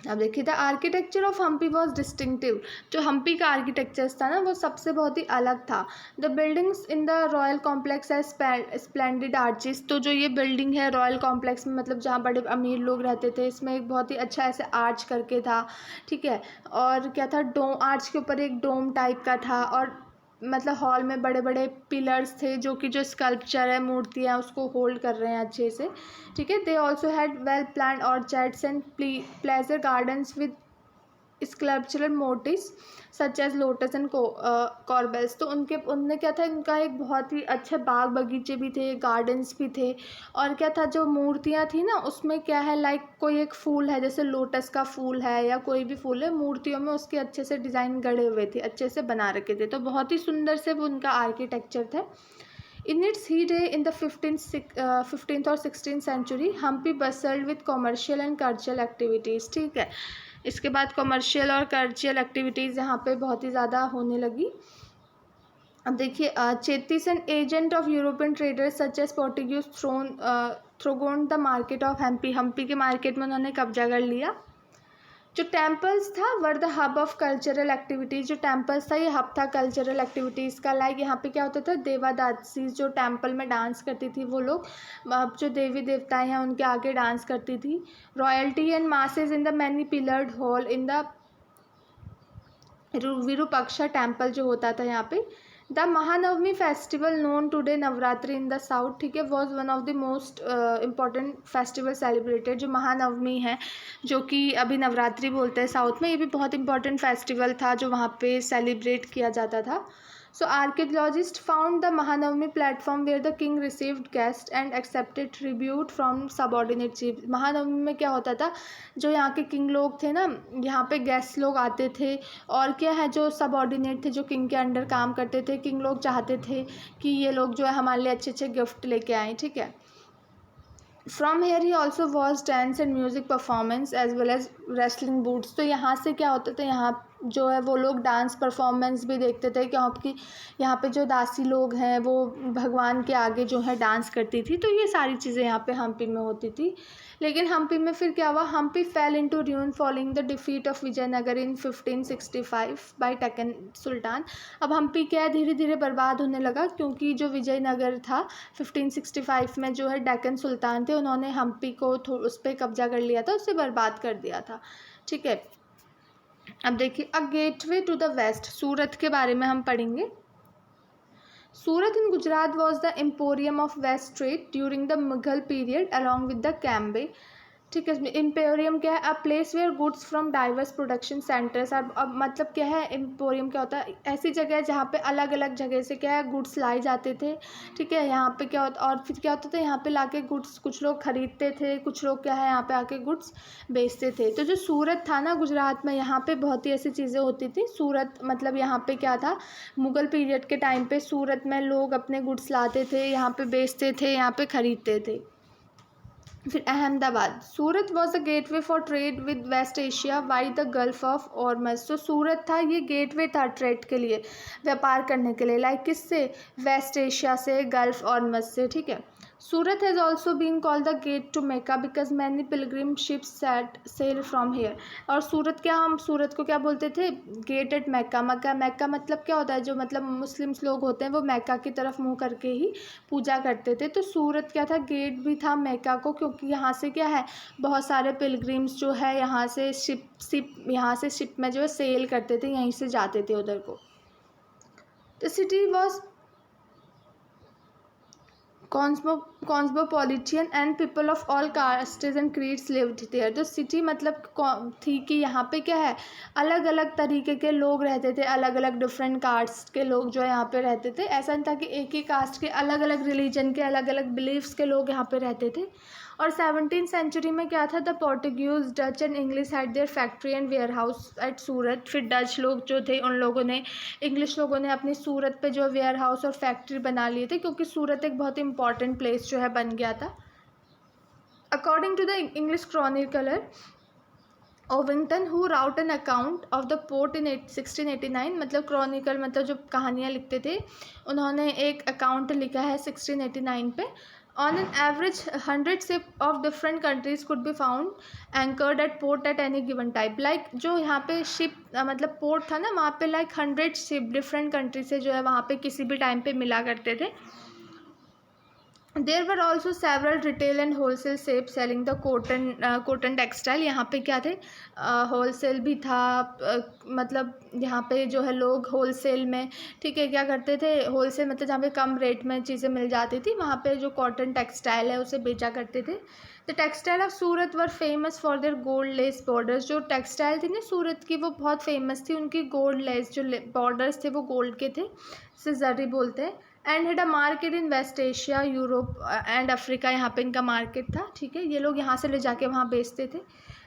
अब देखिए the architecture of Hampi was distinctive, जो हम्पी का आर्किटेक्चर था ना वो सबसे बहुत ही अलग था। The buildings in the royal complex है स्प्लेंडेड आर्चिस, तो जो ये बिल्डिंग है रॉयल कॉम्प्लेक्स में मतलब जहाँ बड़े अमीर लोग रहते थे, इसमें एक बहुत ही अच्छा ऐसे आर्च करके था, ठीक है, और क्या था डोम, आर्च के ऊपर एक डोम टाइप का था, और मतलब हॉल में बड़े बड़े पिलर्स थे जो कि जो स्कल्पचर है मूर्तियाँ उसको होल्ड कर रहे हैं अच्छे से, ठीक है। They also had well planned orchards and pleasure gardens with sculptural motifs such as lotus and corbels, तो उनने क्या था उनका एक बहुत ही अच्छे बाग बगीचे भी थे, गार्डन्स भी थे, और क्या था जो मूर्तियाँ थी ना उसमें क्या है लाइक कोई एक फूल है जैसे लोटस का फूल है या कोई भी फूल है, मूर्तियों में उसके अच्छे से डिज़ाइन गढ़े हुए थे, अच्छे से बना रखे थे, तो बहुत ही सुंदर से वो उनका आर्किटेक्चर था। In its heyday in the 15th और 16th century Hampi bustled with commercial and cultural activities, ठीक है, इसके बाद कॉमर्शियल और कल्चरल एक्टिविटीज़ यहाँ पे बहुत ही ज़्यादा होने लगी। अब देखिए Chettis and agent of European traders such as Portuguese थ्रोगोन the market of Hampi, Hampi के मार्केट में उन्होंने कब्जा कर लिया। जो टेम्पल्स था were the hub of cultural activities, जो टेम्पल्स था ये हब था कल्चरल एक्टिविटीज़ का, लाइक यहाँ पे क्या होता था देवादासी जो टेम्पल में डांस करती थी वो लोग, जो देवी देवताएं हैं उनके आगे डांस करती थी। Royalty and masses in the many pillared hall in the Virupaksha temple जो होता था यहाँ पे। The Mahanavami festival known today Navratri in the south, ठीक है, was one of the most important festival celebrated. जो महानवमी है, जो कि अभी नवरात्रि बोलते हैं साउथ में, ये भी बहुत इंपॉर्टेंट फेस्टिवल था जो वहाँ पे सेलिब्रेट किया जाता था। So archaeologists found the Mahanavami platform where the king received guests and accepted tribute from subordinate chiefs। Mahanavami में क्या होता था, जो यहाँ के किंग लोग थे ना, यहाँ पे गेस्ट लोग आते थे, और क्या है, जो सबॉर्डिनेट थे, जो किंग के अंडर काम करते थे, किंग लोग चाहते थे कि ये लोग जो है हमारे लिए अच्छे अच्छे गिफ्ट लेके आएँ, ठीक है। From here he also watch dance and music performance as well as wrestling boots. तो यहाँ से क्या होता था, यहाँ जो है वो लोग डांस परफॉर्मेंस भी देखते थे, क्योंकि यहाँ पे जो दासी लोग हैं वो भगवान के आगे जो है डांस करती थी। तो ये सारी चीज़ें यहाँ पे हम्पी में होती थी। लेकिन हम्पी में फिर क्या हुआ, Hampi fell into ruin following the defeat of Vijayanagara in 1565 by Deccan sultan. अब हम्पी क्या है, धीरे धीरे बर्बाद होने लगा, क्योंकि जो विजयनगर था 1565 में जो है डेक्कन सुल्तान थे, उन्होंने हम्पी को उस पर कब्जा कर लिया था, उसे बर्बाद कर दिया था, ठीक है। अब देखिए, a gateway to the west, Surat के बारे में हम पढ़ेंगे। Surat in Gujarat was the emporium of west trade during the Mughal period along with the Cambay, ठीक है। इसमें एम्पोरियम क्या है, a place where goods from diverse production centres. अब मतलब क्या है, एम्पोरियम क्या होता है, ऐसी जगह जहाँ पे अलग अलग जगह से क्या है गुड्स लाए जाते थे, ठीक है। यहाँ पे क्या होता, और फिर क्या होता था, यहाँ पे लाके गुड्स कुछ लोग खरीदते थे, कुछ लोग क्या है यहाँ पे आके गुड्स बेचते थे। तो जो सूरत था ना गुजरात में, यहाँ पे बहुत ही ऐसी चीज़ें होती थी। सूरत मतलब यहाँ पे क्या था, मुग़ल पीरियड के टाइम पे सूरत में लोग अपने गुड्स लाते थे, यहाँ पे बेचते थे, यहाँ पे ख़रीदते थे। फिर Ahmedabad, Surat was a gateway for trade with west Asia by the gulf of Ormus. तो सूरत था, ये गेटवे था ट्रेड के लिए, व्यापार करने के लिए, लाइक किससे, वेस्ट एशिया से, गल्फ ऑर्मस से, ठीक है। Surat has also been called the gate to Mecca because many pilgrim ships set sail from here. और सूरत क्या, हम सूरत को क्या बोलते थे, गेट एट मेका। मेका मतलब क्या होता है, जो मतलब मुस्लिम्स लोग होते हैं वो मेका की तरफ मुँह करके ही पूजा करते थे। तो सूरत क्या था, गेट भी था मेका को, क्योंकि यहाँ से क्या है, बहुत सारे पिलग्रिम्स जो है यहाँ से शिप में जो है सेल करते थे, यहीं से जाते थे उधर को। The city was cosmopolitan and people of all castes and creeds lived there. तो सिटी मतलब थी कि यहाँ पे क्या है, अलग अलग तरीके के लोग रहते थे, अलग अलग डिफरेंट कास्ट के लोग जो है यहाँ पे रहते थे। ऐसा नहीं था कि एक ही कास्ट के, अलग अलग रिलीजन के, अलग अलग बिलीव्स के लोग यहाँ पे रहते थे। और 17th सेंचुरी में क्या था, the Portuguese, Dutch and English had their factory and warehouse at Surat. फिर डच लोग जो थे उन लोगों ने, इंग्लिश लोगों ने अपनी सूरत पे जो वेयर हाउस और फैक्ट्री बना लिए थे, क्योंकि सूरत एक बहुत इंपॉर्टेंट प्लेस जो है बन गया था। According to the English chronicler Ovington who wrote an account of the port in 1689, मतलब क्रॉनिकल मतलब जो कहानियाँ लिखते थे, उन्होंने एक अकाउंट लिखा है 1689 पे। On an average, 100 ships of different countries could be found anchored at port at any given time. Like जो यहाँ पे शिप मतलब पोर्ट था ना, वहाँ पे like 100 शिप डिफरेंट कंट्री से जो है वहाँ पे किसी भी टाइम पे मिला करते थे। There were also several retail and wholesale shops selling the cotton textile। यहाँ पे क्या थे, होलसेल भी था, मतलब यहाँ पे जो है लोग होलसेल में, ठीक है, क्या करते थे, होलसेल मतलब जहाँ पे कम रेट में चीज़ें मिल जाती थी, वहाँ पे जो कॉटन टेक्सटाइल है उसे बेचा करते थे। The textile of Surat were famous for their gold less borders. जो टेक्सटाइल थी ना सूरत की, वो बहुत फेमस थी, उनकी गोल्ड लेस जो बॉर्डर्स थे वो गोल्ड के थे, इसे जरी बोलते हैं। And had a market in West Asia, Europe and Africa, यहाँ पे इनका मार्केट था, ठीक है। ये लोग यहाँ से ले जाके वहाँ बेचते थे।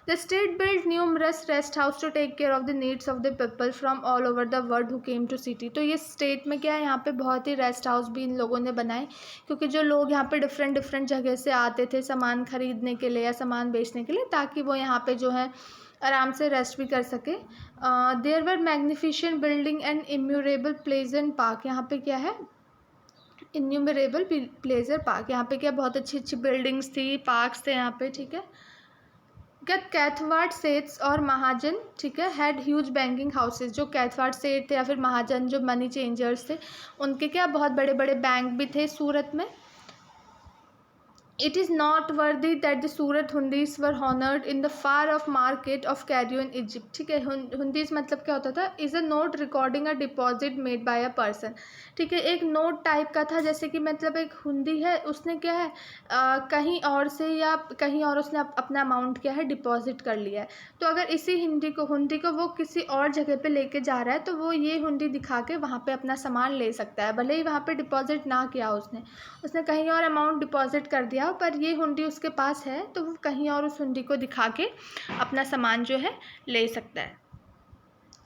The state build numerous rest house to take care of the needs of the people from all over the world who came to city. तो ये स्टेट में क्या है, यहाँ पे बहुत ही रेस्ट हाउस भी इन लोगों ने बनाए, क्योंकि जो लोग यहाँ पे डिफरेंट जगह से आते थे सामान खरीदने के लिए या सामान बेचने के लिए, ताकि वो यहाँ पे जो है आराम से रेस्ट भी कर सके। There were magnificent building and innumerable pleasant park. यहाँ पे क्या है, इन्यूमरेबल प्लेजर पार्क, यहाँ पे क्या बहुत अच्छी अच्छी बिल्डिंग्स थी, पार्क्स थे यहाँ पे, ठीक है। कैथवाड सेट्स और महाजन, ठीक है, हैड ह्यूज बैंकिंग हाउसेज। जो कैथवाड सेठ थे या फिर महाजन जो मनी चेंजर्स थे, उनके क्या बहुत बड़े बड़े बैंक भी थे सूरत में। It is not worthy that the Surat hundis were honoured in the far of market of Cairo in Egypt. ठीक है, हुंडीज मतलब क्या होता था, is a note recording a deposit made by a person. ठीक है, एक नोट टाइप का था, जैसे कि मतलब एक हुंडी है, उसने क्या है कहीं और से या कहीं और उसने अपना अमाउंट क्या है डिपॉजिट कर लिया है। तो अगर इसी हुंडी को वो किसी और जगह पे लेके जा रहा है तो वो ये हुंडी दिखा के वहाँ पे अपना सामान ले सकता है, भले ही वहाँ पे डिपॉजिट ना किया उसने कहीं और अमाउंट डिपॉजिट कर दिया, पर ये हुंडी उसके पास है तो वो कहीं और उस हुंडी को दिखा के अपना सामान जो है ले सकता है।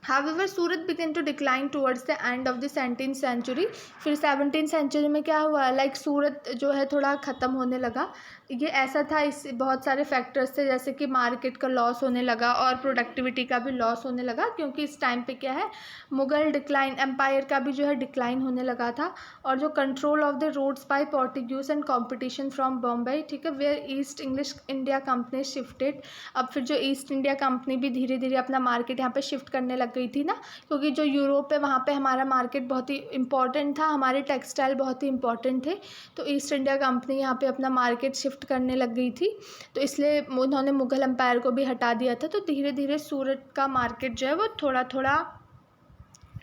However, Surat began to decline towards the end of the 17th century। फिर 17th सेंचुरी में क्या हुआ, लाइक सूरत जो है थोड़ा ख़त्म होने लगा। ये ऐसा था, इस बहुत सारे फैक्टर्स थे, जैसे कि मार्केट का लॉस होने लगा और प्रोडक्टिविटी का भी लॉस होने लगा, क्योंकि इस टाइम पे क्या है मुग़ल डिक्लाइन एम्पायर का भी जो है डिक्लाइन होने लगा था। और जो control of the roads by Portuguese and competition from Bombay, ठीक है, where East English India Company shifted. अब फिर जो ईस्ट इंडिया कंपनी भी धीरे धीरे अपना मार्केट यहाँ पे शिफ्ट करने लग गई थी ना, क्योंकि जो यूरोप है वहाँ पे हमारा मार्केट बहुत ही इम्पॉर्टेंट था, हमारे टेक्सटाइल बहुत ही इम्पॉर्टेंट थे, तो ईस्ट इंडिया कंपनी यहाँ पे अपना मार्केट शिफ्ट करने लग गई थी, तो इसलिए उन्होंने मुग़ल एम्पायर को भी हटा दिया था। तो धीरे धीरे सूरत का मार्केट जो है वो थोड़ा थोड़ा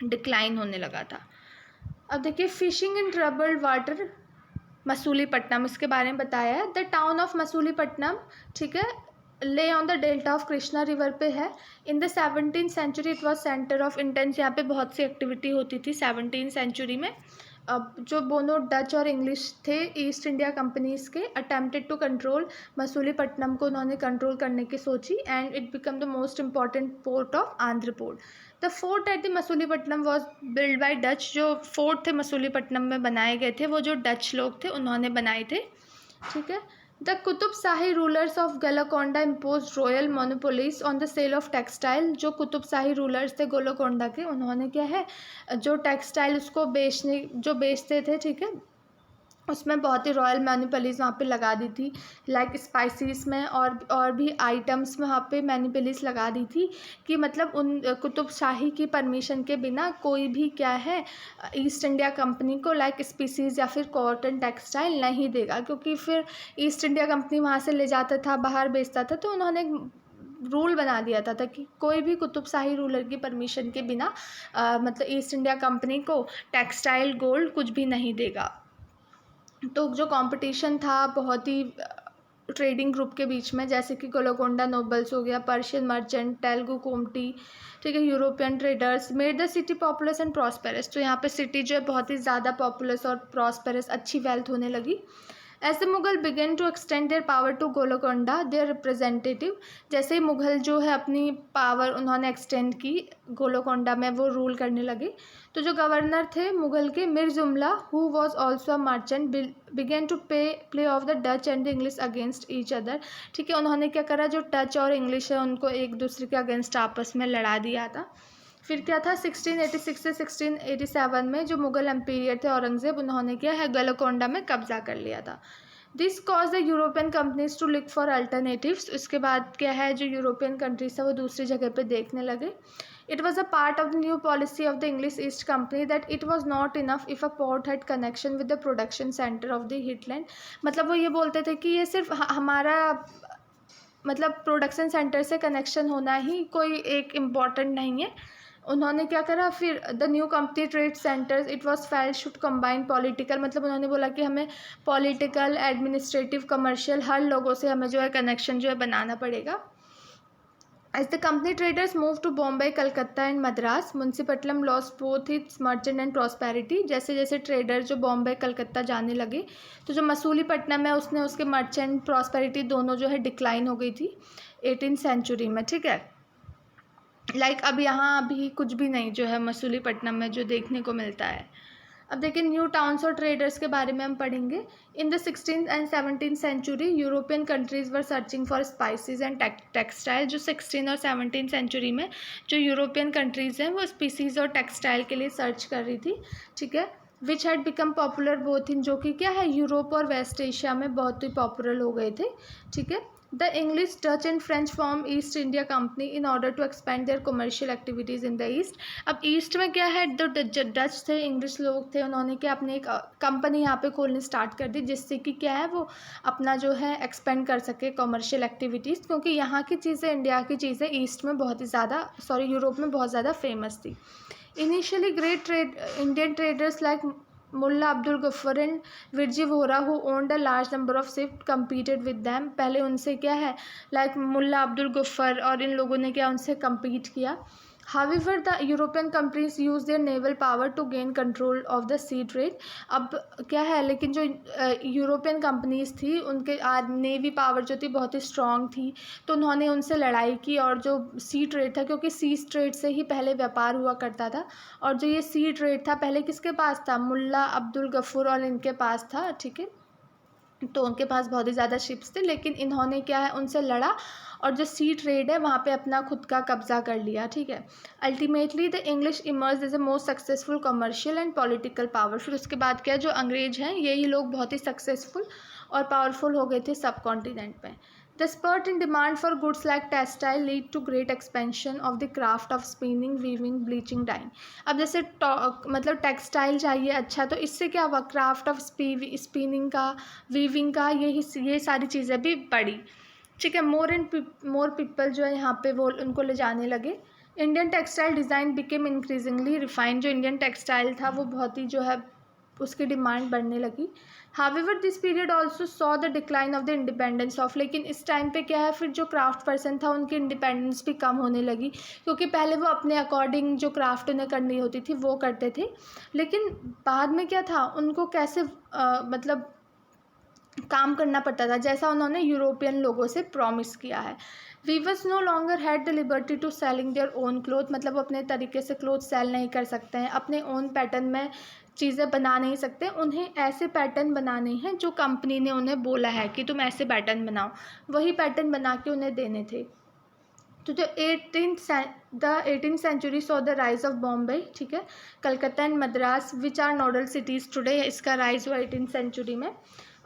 डिक्लाइन होने लगा था। अब देखिए fishing in troubled water Masulipatnam, इसके बारे में बताया है। द टाउन ऑफ मसूलीपट्टनम, ठीक है, lay on the delta of Krishna river पे है। In the 17th century it was centre of intense, यहाँ पे बहुत सी एक्टिविटी होती थी 17th सेंचुरी में। अब जो दोनों डच और इंग्लिश थे ईस्ट इंडिया कंपनीज के, अटेम्प्टेड टू कंट्रोल मसूलीपट्टनम को उन्होंने कंट्रोल करने की सोची, and it became the most important port of Andhra port. The fort at the Masulipatnam was build by Dutch. जो फोर्ट थे मसूलीपट्टनम में बनाए गए थे वो जो डच लोग थे उन्होंने बनाए थे। ठीक है, the Qutb Shahi rulers of Golconda impose royal monopolies on the sale of textile. जो कुतुब शाही रूलर्स थे गोलकोंडा के, उन्होंने क्या है जो टेक्सटाइल उसको बेचते थे, ठीक है, उसमें बहुत ही रॉयल मैनिपुलिस वहाँ पे लगा दी थी, लाइक स्पाइसेस में और भी आइटम्स में वहाँ पे मैनिपुलिस लगा दी थी कि मतलब उन कुतुब शाही की परमिशन के बिना कोई भी क्या है ईस्ट इंडिया कंपनी को लाइक स्पीसीज़ या फिर कॉटन टेक्सटाइल नहीं देगा, क्योंकि फिर ईस्ट इंडिया कंपनी वहाँ से ले जाता था, बाहर बेचता था, तो उन्होंने रूल बना दिया था कि कोई भी कुतुब शाही रूलर की परमिशन के बिना मतलब ईस्ट इंडिया कंपनी को टेक्सटाइल गोल्ड कुछ भी नहीं देगा। तो जो कंपटीशन था बहुत ही ट्रेडिंग ग्रुप के बीच में, जैसे कि गोलकोंडा नोबल्स हो गया, पर्शियन मर्चेंट, तेलुगु कोमटी, ठीक है, European traders, made the city populace and prosperous. तो यहाँ पे सिटी जो है बहुत ही ज़्यादा पॉपुलस और प्रॉस्पेरस, अच्छी वेल्थ होने लगी। As the Mughal began to extend their power to Golconda their representative, जैसे ही मुगल जो है अपनी पावर उन्होंने एक्सटेंड की गोलकोंडा में, वो रूल करने लगे। तो जो गवर्नर थे मुगल के Mir Jumla, who was also a merchant, began to play off the Dutch and the English against each other. ठीक है, उन्होंने क्या करा, जो डच और इंग्लिश है उनको एक दूसरे के अगेंस्ट आपस में लड़ा दिया था। फिर क्या था 1686 से 1687 में जो मुगल एम्पीरियर थे औरंगज़ेब, उन्होंने क्या है गोलकोंडा में कब्जा कर लिया था। This cause the European companies to look for alternatives. उसके बाद क्या है जो यूरोपियन कंट्रीज है वो दूसरी जगह पे देखने लगे। It was a part of the new policy of the English East company that it was not enough if a port had connection with the production centre of the hinterland. मतलब वो ये बोलते थे कि ये सिर्फ हमारा मतलब प्रोडक्शन सेंटर से कनेक्शन होना ही कोई एक इम्पॉर्टेंट नहीं है। उन्होंने क्या करा फिर the new company trade centres it was fail should combine political, मतलब उन्होंने बोला कि हमें पॉलिटिकल, एडमिनिस्ट्रेटिव, कमर्शियल हर लोगों से हमें जो है कनेक्शन जो है बनाना पड़ेगा। As the company traders move to Bombay, Calcutta and Madras, Masulipatnam lost both its merchant and prosperity. जैसे जैसे ट्रेडर जो बॉम्बे कलकत्ता जाने लगे तो जो मसूलीपट्टनम है उसने उसके मर्चेंट प्रॉस्पेरिटी दोनों जो है डिक्लाइन हो गई थी 18th सेंचुरी में। ठीक है, लाइक अब यहाँ अभी कुछ भी नहीं जो है मसूलीपट्टनम में जो देखने को मिलता है। अब देखिए न्यू टाउन्स और ट्रेडर्स के बारे में हम पढ़ेंगे। In the 16th and 17th century European countries were searching for spices and textile. जो 16 और 17th सेंचुरी में जो यूरोपियन कंट्रीज़ हैं वो स्पीसीज़ और टेक्सटाइल के लिए सर्च कर रही थी। ठीक है, which had become popular both in, जो कि क्या है यूरोप और वेस्ट एशिया में बहुत ही पॉपुलर हो गए थे, ठीक है। The English, Dutch and French form East India Company in order to expand their commercial activities in the east. अब ईस्ट में क्या है, जो डच थे, इंग्लिश लोग थे, उन्होंने क्या अपनी एक कंपनी यहाँ पे खोलनी स्टार्ट कर दी, जिससे कि क्या है वो अपना जो है एक्सपेंड कर सके कमर्शियल एक्टिविटीज़, क्योंकि यहाँ की चीज़ें, इंडिया की चीज़ें ईस्ट में बहुत ही ज़्यादा, यूरोप में बहुत ज़्यादा फेमस थी। Initially great Indian traders like Mulla Abdul Ghaffar and Virji Vora who owned a large number of ship competed with them. पहले उनसे क्या है लाइक मुल्ला अब्दुल गफ्फर और इन लोगों ने क्या उनसे कम्पीट किया। However, the European companies use their naval power to gain control of the sea trade। अब क्या है, लेकिन जो यूरोपियन कंपनीज थी उनके नेवी पावर जो थी बहुत ही स्ट्रॉन्ग थी, तो उन्होंने उनसे लड़ाई की, और जो सी ट्रेड था, क्योंकि सी ट्रेड से ही पहले व्यापार हुआ करता था, और जो ये सी ट्रेड था पहले किसके पास था, मुल्ला अब्दुल गफ्फर और इनके पास था, ठीक है। तो उनके पास बहुत ही ज़्यादा शिप्स थे, लेकिन इन्होंने क्या है उनसे लड़ा, और जो सी ट्रेड है वहाँ पे अपना खुद का कब्जा कर लिया, ठीक है। Ultimately the English emerge as a most successful commercial and political power. फिर उसके बाद क्या, जो अंग्रेज हैं यही लोग बहुत ही सक्सेसफुल और पावरफुल हो गए थे सब कॉन्टिनेंट में। The spurt in demand for goods like textile lead to great expansion of the craft of spinning, weaving, bleaching, dyeing। अब जैसे मतलब टेक्सटाइल चाहिए, अच्छा, तो इससे क्या हुआ, क्राफ्ट ऑफ स्पिनिंग का, वीविंग का, ये सारी चीज़ें भी बढ़ी, ठीक है। मोर पीपल जो है यहाँ पे वो उनको ले जाने लगे। Indian textile design became increasingly refined. जो इंडियन टेक्सटाइल था वो बहुत ही जो है उसकी डिमांड बढ़ने लगी। However this period also saw the decline of the independence of. लेकिन इस टाइम पे क्या है, फिर जो क्राफ्ट पर्सन था उनकी इंडिपेंडेंस भी कम होने लगी, क्योंकि पहले वो अपने अकॉर्डिंग जो क्राफ्ट उन्हें करनी होती थी वो करते थे, लेकिन बाद में क्या था, उनको कैसे मतलब काम करना पड़ता था, जैसा उन्होंने यूरोपियन लोगों से प्रॉमिस किया है। Weavers no longer had the liberty to selling their own cloth. मतलब अपने तरीके से क्लोथ सेल नहीं कर सकते हैं, अपने ओन पैटर्न में चीज़ें बना नहीं सकते, उन्हें ऐसे पैटर्न बनाने हैं जो कंपनी ने उन्हें बोला है कि तुम ऐसे पैटर्न बनाओ, वही पैटर्न बना के उन्हें देने थे। तो जो the 18th century saw the rise of Bombay, ठीक है, Calcutta and Madras which are nodal cities today. इसका राइज हुआ 18th सेंचुरी में।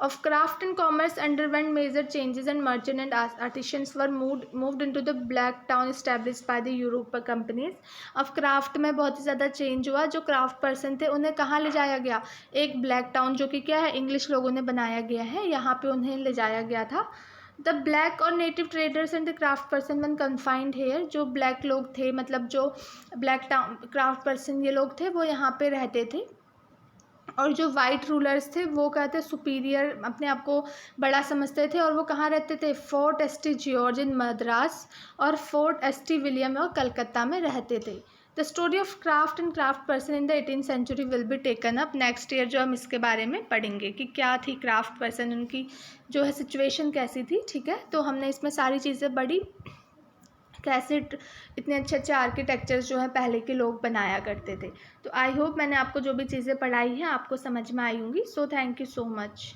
Of craft and commerce underwent major changes, and merchant and artisans were moved into the black town established by the European companies। अब craft में बहुत ही ज़्यादा change हुआ, जो craft person थे उन्हें कहाँ ले जाया गया, एक ब्लैक टाउन, जो कि क्या है इंग्लिश लोगों ने बनाया गया है, यहाँ पे उन्हें ले जाया गया था। द ब्लैक और native traders and the craft person one confined here. जो ब्लैक लोग थे, मतलब जो ब्लैक टाउन क्राफ्ट पर्सन ये लोग थे, वो यहाँ पे रहते थे, और जो वाइट रूलर्स थे वो कहते सुपीरियर, अपने आप को बड़ा समझते थे, और वो कहाँ रहते थे, Fort S T. George in Madras और फोर्ट एस.टी. विलियम और कलकत्ता में रहते थे। The story of craft and craft person in the 18th century will be taken up next year. जो हम इसके बारे में पढ़ेंगे कि क्या थी क्राफ्ट पर्सन, उनकी जो है सिचुएशन कैसी थी, ठीक है। तो हमने इसमें सारी चीज़ें पढ़ी, कैसे इतने अच्छे अच्छे आर्किटेक्चर्स जो है पहले के लोग बनाया करते थे। तो आई होप मैंने आपको जो भी चीज़ें पढ़ाई हैं आपको समझ में आई होंगी। So thank you so much.